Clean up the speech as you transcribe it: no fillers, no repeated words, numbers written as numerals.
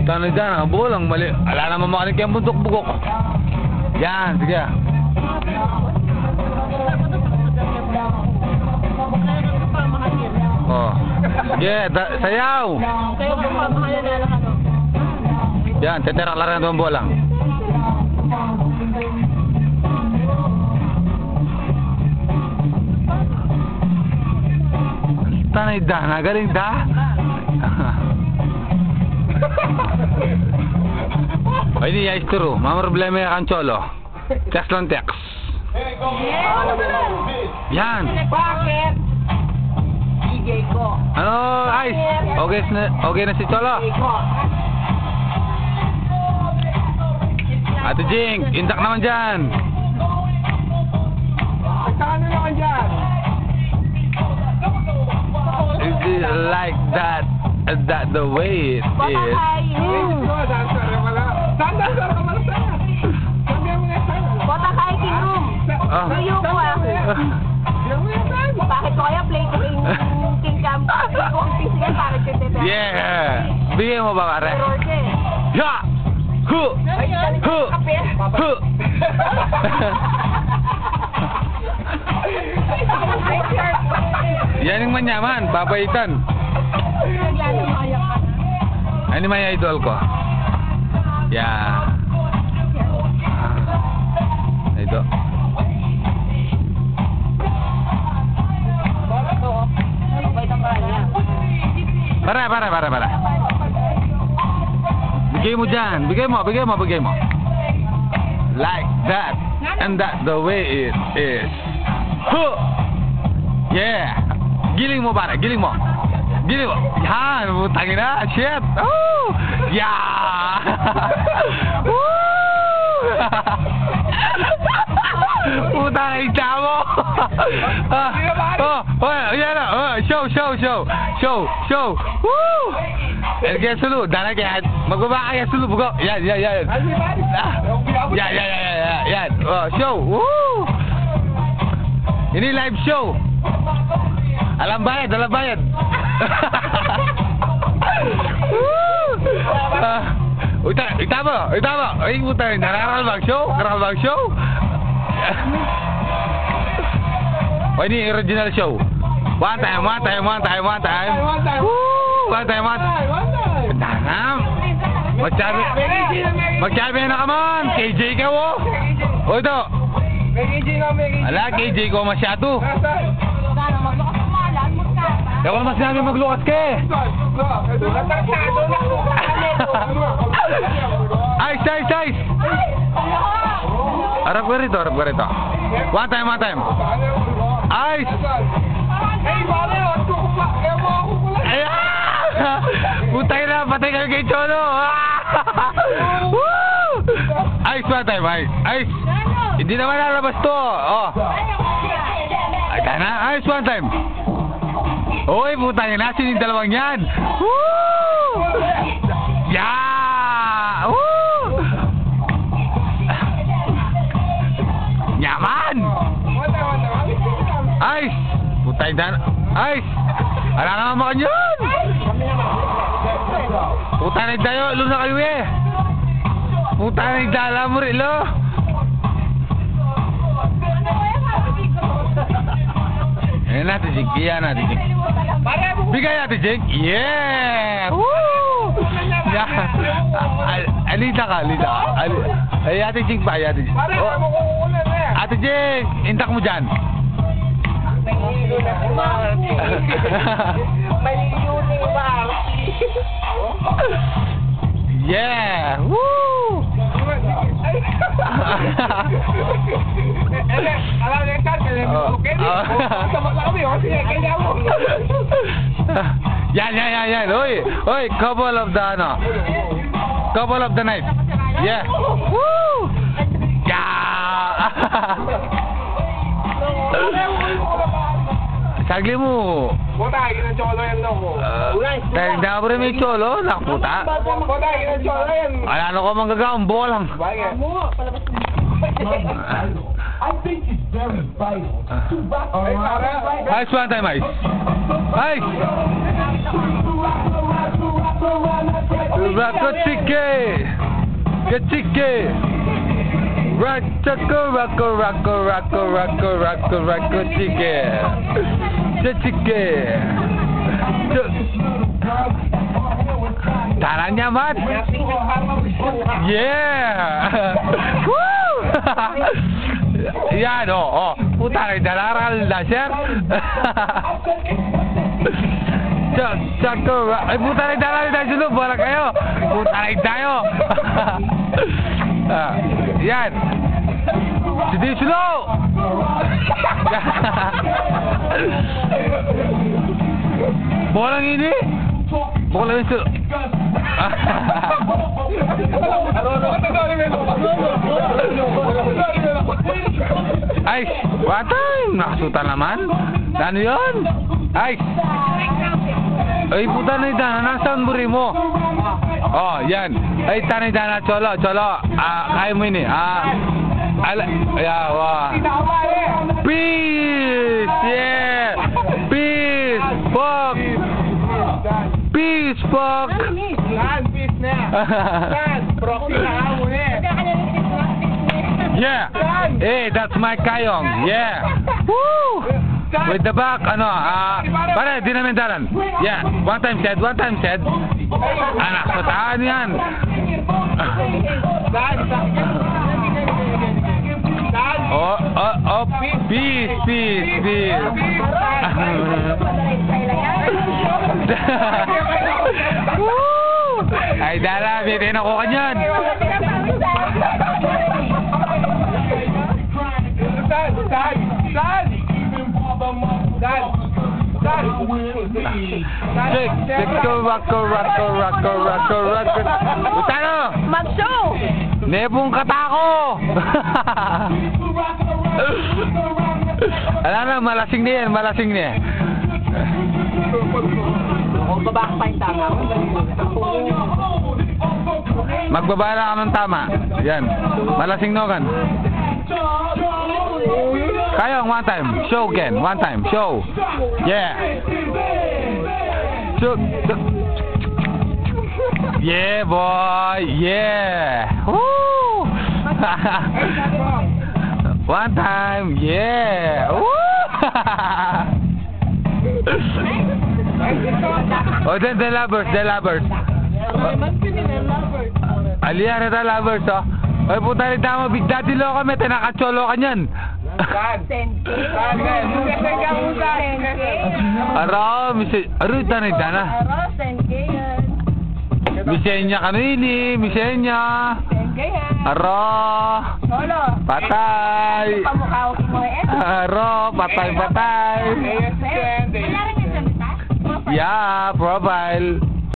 Tanay dyan, ang bulang mali. Ala naman makanig yung bundok-bugok. Yan, sige. Oh. Sige, sayaw. Kayo po mamahalan na lang ano. Yan, teterak lang ng bolang. Tanay da, nagaling da. Ay, di ayos turo. Problema yung cholo. Text lang text. Yan. Bakit? DJ ko. Ano, Ice? Okay na si Cholo. Ate Jing, intak naman dyan. Magkano naman dyan? Is it like that? Is that the way it is? Dancer ka pala sana. Sabihan mo nga sana. Bota kay King Room. Ah. Tuyo ko ah. Sabihan mo nga sana. Bakit ko kaya play ko King Cam? Play ko ang physical para kitete. Yeah! Bigyan mo ba, pare? Error siya eh. Ya! Hu! Hu! Hu! Yan yung manyaman, papaitan. Ano may idol ko? Yeah. Ito. Para. Bigay mo dyan. Bigay mo. Like that. And that's the way it is. Huh! Yeah. Giling mo, pare. Giling mo. Yan. Putangin na. Shit. Oh! Yeah. Woo! Putang ina mo. Yan na. Show. Woo! Kaya sulu, dana kaya magbaba kaya sulu bugo. Yan. Yan. Oh, show. Woo! Ini live show. Alam bayad. Itama. Ay, puta, nararalbag show. Oh, ini original show. One time. Woo! One time. Danam. Magsabi na ka man. KJ ka wo. O ito. Ala, KJ ko masyado. Ako naman sinabi maglukas ka eh. Ice. Harap ko rito. One time. Ice. Putay na, patay kayo kay Cholo. Ice, one time, Ice. Hindi naman lalabas to. Oh. Ay, na, Ice, one time. Uy, putay na, yung dalawang yan. Woo! Yeah! Woo! Nyaman! Ice! Putay na, Ice! Ala naman makan yun! Putay na tayo, lo na kayo eh! Putay na dala mo rin, lo! Ayan natin, Jig. Bigay natin, Jig. Yeah! Woo! Yeah! Alita ka. Ay, Ate Jig ba? Ate Jig, intak mo dyan. Yeah! Woo! Yan. Oy, couple of the night. Yeah. Woo! Yeah! Sagli mo. Puta, ng Cholo yan ako. Dahil na ba rin may Cholo? Nakaputa. Puta, ng Cholo yan. Ano ko manggagawang bolang. Bakit? I think it's very vital to back Ice, one time, Ice. Rocko Chike. Kachike. Rocko Chike. Chike. Caranya man. Yeah. Woo. Yan oh. Puta kay dalaral na sir. Chako. Ay puta kay dalaral na silo. Bala kayo. Puta kay tayo. Yan. Sidi silo. Bolang ini. Bolang itu. Ay, watay, nakasutan naman. Ano yun? Ay, ay puta na idana, nasaan buri mo? Oh, yan. Ay, tanay dana, cholo. Kaya mo ini. Peace, yeah. Peace, fuck. Peace, fuck. Saan, peace na. Saan, proxy na mo eh. Yeah. Hey, that's my kayong. Yeah. Woo. With the back, pare, di namin dalan. Yeah. One time said. Anak, mataan yan. Oh, peace. Woo! Ay, dala, bitin ako kanyan. Saan? Rocko. Utano? Mag-show! Nebong katako! Alam na, malasing na yan. Babak pa yung tama. Magbabala ka ng tama. Yan. Malasing nogan. Kayong, one time. Show again. One time. Show. Yeah. Yeah, boy. Yeah. Woo! One time. Yeah. Woo! Oh, then the lovers. Aliyan na lovers, oh. Ay, puta rin tama, Big Daddy Loco, may tinakacholo ka niyan. Aro, tanay dana. Misenya kanini, misenya. Aro. Patay. Aro, patay. Yeah, profile.